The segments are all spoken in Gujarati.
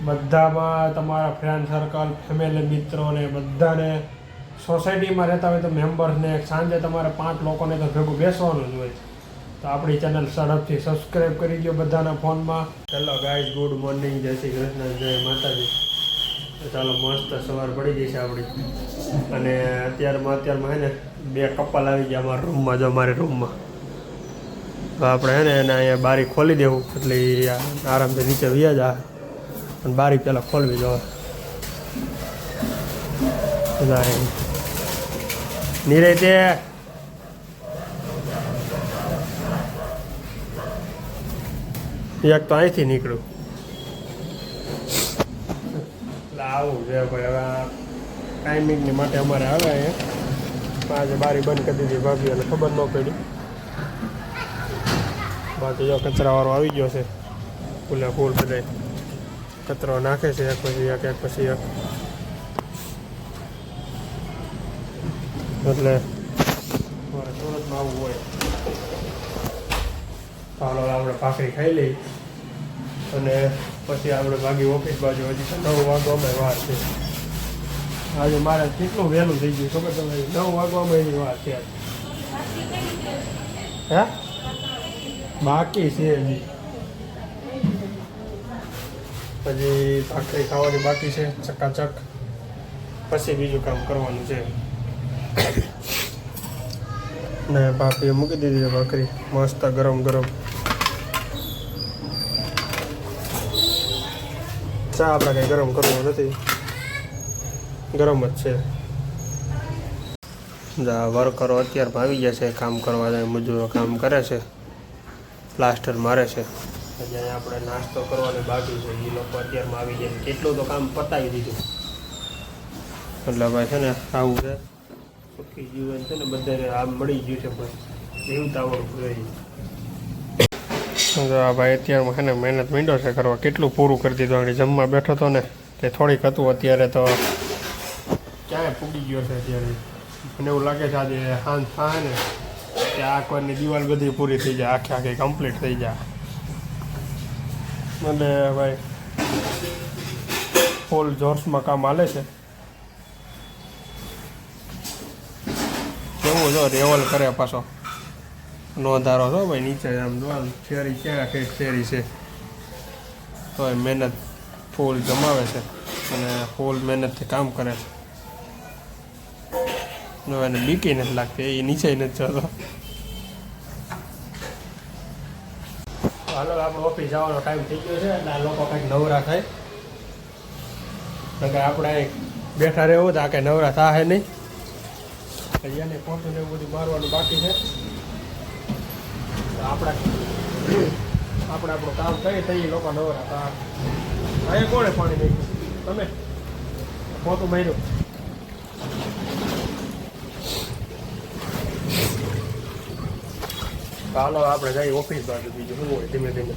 બધામાં તમારા ફ્રેન્ડ સર્કલ ફેમિલી મિત્રોને બધાને સોસાયટીમાં રહેતા હોય તો મેમ્બર્સને સાંજે તમારે 5 લોકોને તો ભેગું બેસવાનું જ હોય. તો આપણી ચેનલ ઝડપથી સબસ્ક્રાઈબ કરી દો બધાના ફોનમાં. હેલો ગાઈઝ, ગુડ મોર્નિંગ, જય શ્રી કૃષ્ણ, જય માતાજી. ચાલો મસ્ત સવાર પડી ગઈ છે આપણી. અને અત્યારમાં હે ને 2 કપલ આવી ગયા અમારા રૂમમાં. જો અમારે રૂમમાં તો આપણે હે ને એને અહીંયા બારી ખોલી દેવું એટલે આરામથી નીચે વ્યા જાય. અને બારી પહેલાં ખોલવી દો. નિરેતે એક તો અહીંથી નીકળું એટલે આવું છે ભાઈ. હવે ટાઈમિંગની માટે અમારે આવે અહીંયા આજે બારી બંધ કરી દીધી ભાભી અને ખબર ન પડી. બાકી જો કચરાવાળો આવી ગયો છે. ફૂલે ફૂલ બધા કચરો નાખે છે એક પછી એક પછી એક. એટલે મારે સુરતમાં આવવું હોય ચાલો આપણે ભાખરી ખાઈ લઈ અને પછી આપણે ભાગી ઓફિસ બાજુ. હજી તો 9 વાગવામાં વાર છે. આજે મારે કેટલું વહેલું થઈ ગયું ખબર તમે? 9 વાગવામાં એની વાર છે. હે બાકી છે હજી. પછી ભાખરી ખાવાની બાકી છે ચકાચક. પછી બીજું કામ કરવાનું છે. ને ભાભીએ મૂકી દીધી ભાખરી મસ્ત ગરમ ગરમ. ચા આપણે કંઈ ગરમ કરવું નથી, ગરમ જ છે. વર્કરો અત્યારમાં આવી ગયા છે કામ કરવા જાય. મજૂરો કામ કરે છે, પ્લાસ્ટર મારે છે. અહીંયા આપણે નાસ્તો કરવાની બાકી છે. એ લોકો અત્યારમાં આવી જાય. કેટલું તો કામ પતાવી દીધું. એટલે ભાઈ છે ને આવું છે. સુખી જીવન છે ને બધાને આમ મળી ગયું છે. બસ જીવતા આવડતું રહી. ભાઈ અત્યારમાં છે ને મહેનત માંડ્યો છે કરવા. કેટલું પૂરું કરી દીધું. આગળ જમવા બેઠો હતો ને તે થોડીક હતું. અત્યારે તો ક્યાંય પૂગી ગયો છે. અત્યારે મને એવું લાગે છે આજે હાંજ થાય ને કે આ કોઈની દિવાલ બધી પૂરી થઈ જાય, આખી કમ્પ્લીટ થઈ જાય. અને ભાઈ ફૂલ જોર્સમાં કામ હાલે છે. કેવું જો રેવલ કરે પાછો નોંધારો છો ભાઈ નીચે આમ જોવાનું. શેરી ક્યાં કંઈક શેરી છે તો મહેનત ફૂલ જમાવે છે અને ફૂલ મહેનતથી કામ કરે છે. જો એને બીકી નથી લાગતી, એ નીચે નથી જતો. હાલો આપણે ઓફિસ જવાનો ટાઈમ થઈ ગયો છે એટલે આ લોકો કંઈક નવરા થાય. આપણે બેઠા રહેવું તો આ કંઈ નવરા થાય નહીં. હજી એને પોતું ને એવું બધું મારવાનું બાકી છે. આપણે આપણું કામ કરીએ તો એ લોકો નવરા હતા. અહીંયા કોણે પાણી નહીં? તમે પોતું માર્યું. હાલો આપણે જઈએ ઓફિસ બાજુ. બીજું શું હોય ધીમે ધીમે.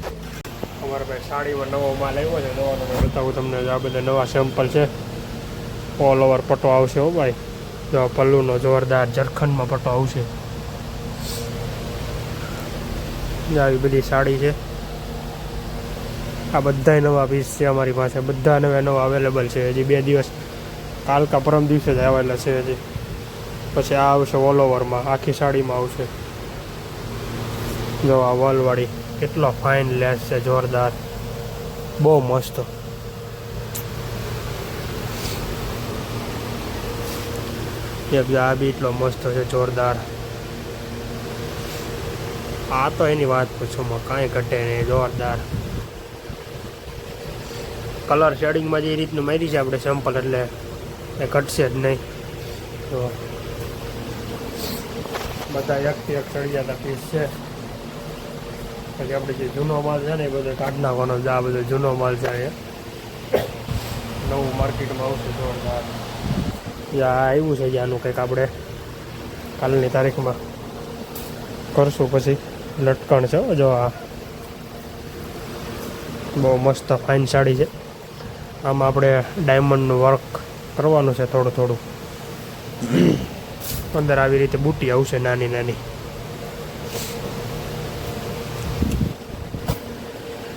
અમારે ભાઈ સાડીમાં નવો માલ આવ્યો છે. નવો બતાવું તમને. આ બધા નવા સેમ્પલ છે. ઓલ ઓવર પટ્ટો આવશે હો ભાઈ. જો પલ્લુનો જોરદાર ઝરખંડમાં પટ્ટો આવશે. આવી બધી સાડી છે. આ બધાય નવા પીસ છે અમારી પાસે. બધા નવા અવેલેબલ છે. હજી 2 દિવસ કાલ કા પરમ દિવસે જ આવેલા છે હજી. પછી આ આવશે ઓલ ઓવરમાં, આખી સાડીમાં આવશે. જો આ વોલવાળી કેટલો ફાઇન લેસ છે, જોરદાર, બહુ મસ્ત. આ બી એટલો મસ્ત છે, જોરદાર. આ તો એની વાત પૂછોમાં કાંઈ ઘટે નહીં, જોરદાર. કલર શેડિંગમાં જે રીતનું મારી છે આપણે સેમ્પલ એટલે એ ઘટશે જ નહીં. તો બધા એકથી એક ચડી જતા પીસ છે. પછી આપણે જે જૂનો માલ છે ને એ બધો કાઢ નાખવાનો. આ બધો જૂનો માલ છે. નવું માર્કેટમાં આવશે જોરદાર. યા આવ્યું છે આનું કંઈક આપણે કાલની તારીખમાં કરશું. પછી લટકણ છે જો. આ બહુ મસ્ત ફાઇન સાડી છે. આમાં આપણે ડાયમંડનું વર્ક કરવાનું છે થોડું થોડું. અંદર આવી રીતે બુટી આવશે નાની નાની.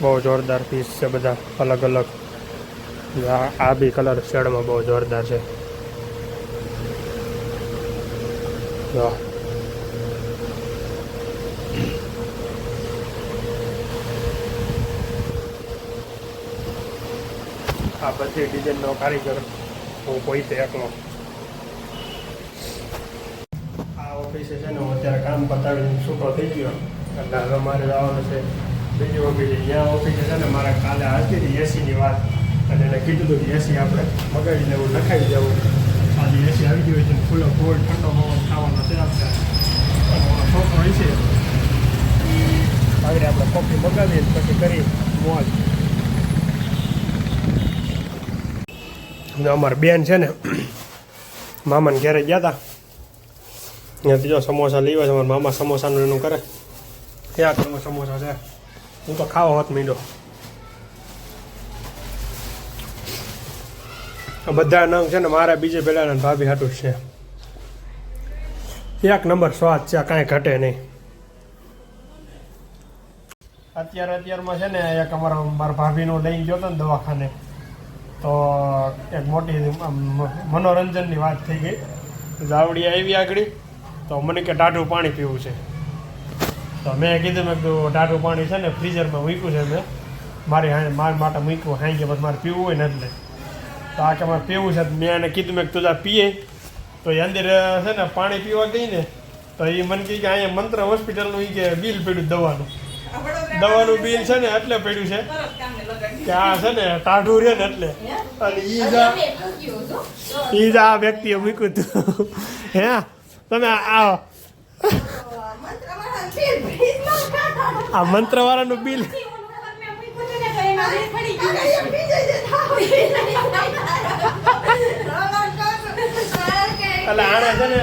બહુ જોરદાર પીસ છે બધા, અલગ અલગ આ બી કલર શેડમાં બહુ જોરદાર છે. જો આ બધી ડિઝાઇનનો કારીગર હું પોતે એકલો. આ ઓફિસે છે ને હું અત્યારે કામ પતાવીને છૂટો થઈ ગયો એટલે હવે મારે જવાનું છે બીજી ઓફિસે. અહીંયા ઓફિસે છે ને મારે કાલે હતી હતી એસીની વાત અને એને કીધું હતું કે એસી આપણે મગાવી લેવું, લખાવી દેવું. આજે એસી આવી ગયું છે, ફૂલો ફૂલ ઠંડો પવન ખાવાનો છે. આપણે છોકરો હોય છે આવી આપણે કોફી મગાવીએ પછી કરી મોજ. અમારા બેન છે ને મામાને ઘરે ગયા હતા, ત્યાંથી જો સમોસા લેવા છે. મારા મામા સમોસાનું એનું કરે. ક્યાં તમે સમોસા છે? હું તો ખાવા હોત મીંડો. બધા નંગ છે ને મારા બીજે પેલા ભાભી હાટું જ છે. એક નંબર સ્વાદ છે, કાંઈ ઘટે નહીં. અત્યારમાં છે ને એક મારા ભાભીનું લઈને ગયો હતો ને દવાખાને, તો એક મોટી મનોરંજનની વાત થઈ ગઈ. જાવડી આવી આગળ, તો મને કે ટાઢું પાણી પીવું છે. તો મેં કીધું મેં કીધું ટાઢું પાણી છે ને ફ્રીઝરમાં મૂક્યું છે, મેં મારા માટે મૂક્યું. હાઈ ગયા પછી મારે પીવું હોય ને એટલે. તો આ કે મારે પીવું છે. મેં એને કીધું મેં તું જા પીએ. તો એ અંદર છે ને પાણી પીવા ગઈ ને તો એ મને કહે કે અહીંયા મંત્ર હોસ્પિટલનું કે બિલ પડ્યું દવાનું બિલ છે ને એટલે પડ્યું છે કે આ છે ને ટાઢું રહે ને એટલે. અને ઈ જ આ વ્યક્તિએ મૂક્યું હતું. હે તમે આ મંત્રવાળાનું બિલ એટલે આને છે ને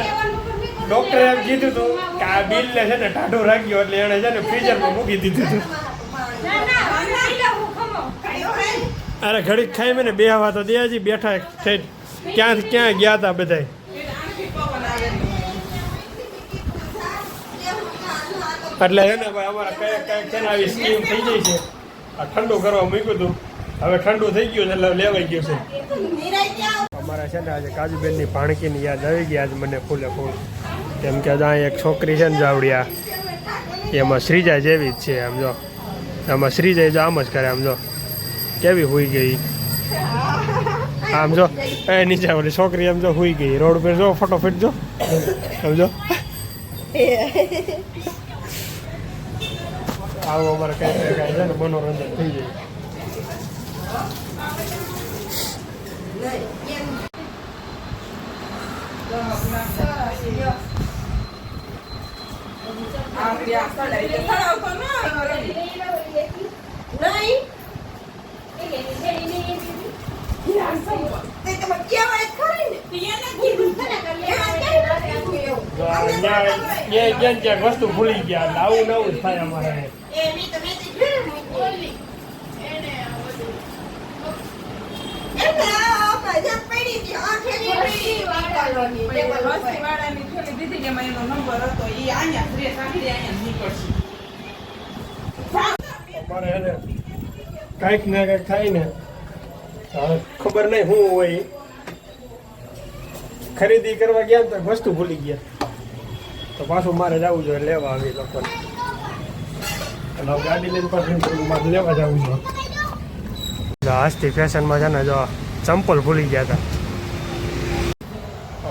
ડોક્ટરે એમ કીધું હતું કે આ બિલને છે ને ટાઢું રાખ્યો એટલે એણે છે ને ફ્રીઝરમાં મૂકી દીધું હતું. અરે ઘડીક ખાઈ મેં ને બે હવા તો દે હજી બેઠા થઈ ક્યાંથી ક્યાં ગયા હતા બધા. એટલે છે ને ભાઈ અમારા કયા છે ને આવી સ્કીમ થઈ ગઈ છે. આ ઠંડુ કરવા મૂક્યું હતું, હવે ઠંડુ થઈ ગયું એટલે લેવાઈ ગયું છે. અમારા છે ને આજે કાજુબેનની ભાણકીની યાદ આવી ગઈ આજે મને ફૂલે ફૂલ. કેમ કે ત્યાં એક છોકરી છે ને જાવડિયા, એમાં શ્રીજા જેવી જ છે. આમ જો આમાં શ્રીજા જો આમ જ કરે. આમ જો કેવી હુઈ ગઈ. આમ જો એ નીચે ઓલી છોકરી આમ જો હુઈ ગઈ રોડ પર. જો ફટોફટ જો આમ જો. આવું અમારે કઈ કઈ છે ને મનોરંજન થઈ જાય. ક્યાંક વસ્તુ ભૂલી ગયા આવું નવું જ થાય અમારે. કઈક ને કઈક થાય ને ખબર નહીં શું હોય. ખરીદી કરવા ગયા તો વસ્તુ ભૂલી ગયા તો પાછું મારે જવું જોઈએ લેવા આવી લોકોને. એટલે ગાડી લઈને પાછું મારે લેવા જવું જોઈએ. આજથી ફેશનમાં છે ને જો ચંપલ ભૂલી ગયા હતા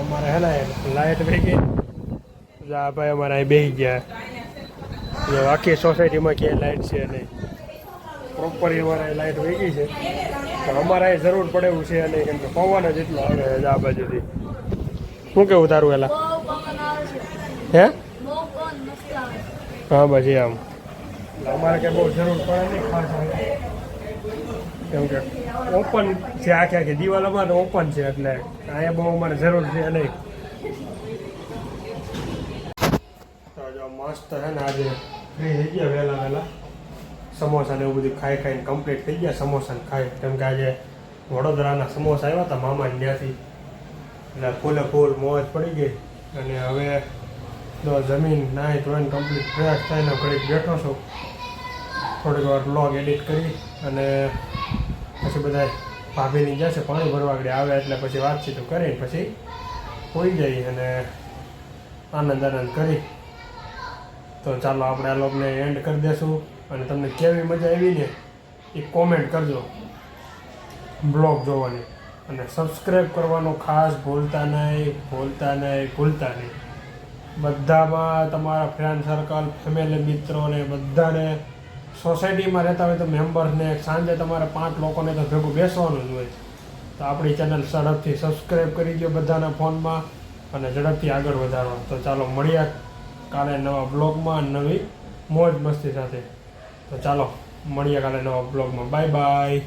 અમારે. હે ને લાઇટ વહી ગઈ. જા ભાઈ અમારે અહીં બેસી ગયા. આખી સોસાયટીમાં ક્યાંય લાઇટ છે નહીં. પ્રોપર અમારે લાઇટ વહી ગઈ છે. પણ અમારે અહીં જરૂર પડે એવું છે નહીં, કેમ કે પવન જ એટલો આવે આ બાજુથી. શું કેવું તારું એલા? હે હા પછી આમ અમારે ક્યાં બહુ જરૂર પડે નહીં ખાસ. કેમ કે ઓપન છે આખી દિવાલ અમારે ઓપન છે એટલે અહીંયા બહુ અમારે જરૂર છે નહીં. તો જો મસ્ત છે ને આજે ફ્રી થઈ ગયા વહેલા સમોસા ને એવું બધું ખાઈ ખાઈને કમ્પ્લીટ થઈ ગયા. સમોસા ખાઈ કેમ કે આજે વડોદરાના સમોસા આવ્યા હતા મામા ત્યાંથી એટલે ફૂલે ફૂલ મોજ પડી ગઈ. અને હવે જો જમીન નાહી ધોઈને કમ્પ્લીટ ફ્રેશ થઈને ઘડીક બેઠો છું. થોડીક વાર વ્લોગ એડિટ કરી અને પછી બધા ભાભીની જશે પાણી ભરવા આગળ આવે એટલે પછી વાતચીત કરી પછી હોઈ જઈ અને આનંદ કરી. તો ચાલો આપણે આ લોગને એન્ડ કરી દઈશું અને તમને કેવી મજા આવી ને એ કોમેન્ટ કરજો બ્લોગ જોવાની અને સબસ્ક્રાઈબ કરવાનું ખાસ ભૂલતા નહીં. બધામાં તમારા ફ્રેન્ડ સર્કલ ફેમિલી મિત્રોને બધાને સોસાયટીમાં રહેતા હોય તો મેમ્બર્સને સાંજે તમારે 5 લોકોને તો ભેગું બેસવાનું જ હોય. તો આપણી ચેનલ ઝડપથી સબસ્ક્રાઈબ કરી દો બધાના ફોનમાં અને ઝડપથી આગળ વધારો. તો ચાલો મળીએ કાલે નવા બ્લોગમાં નવી મોજ મસ્તી સાથે. તો ચાલો મળીએ કાલે નવા બ્લોગમાં. Bye bye.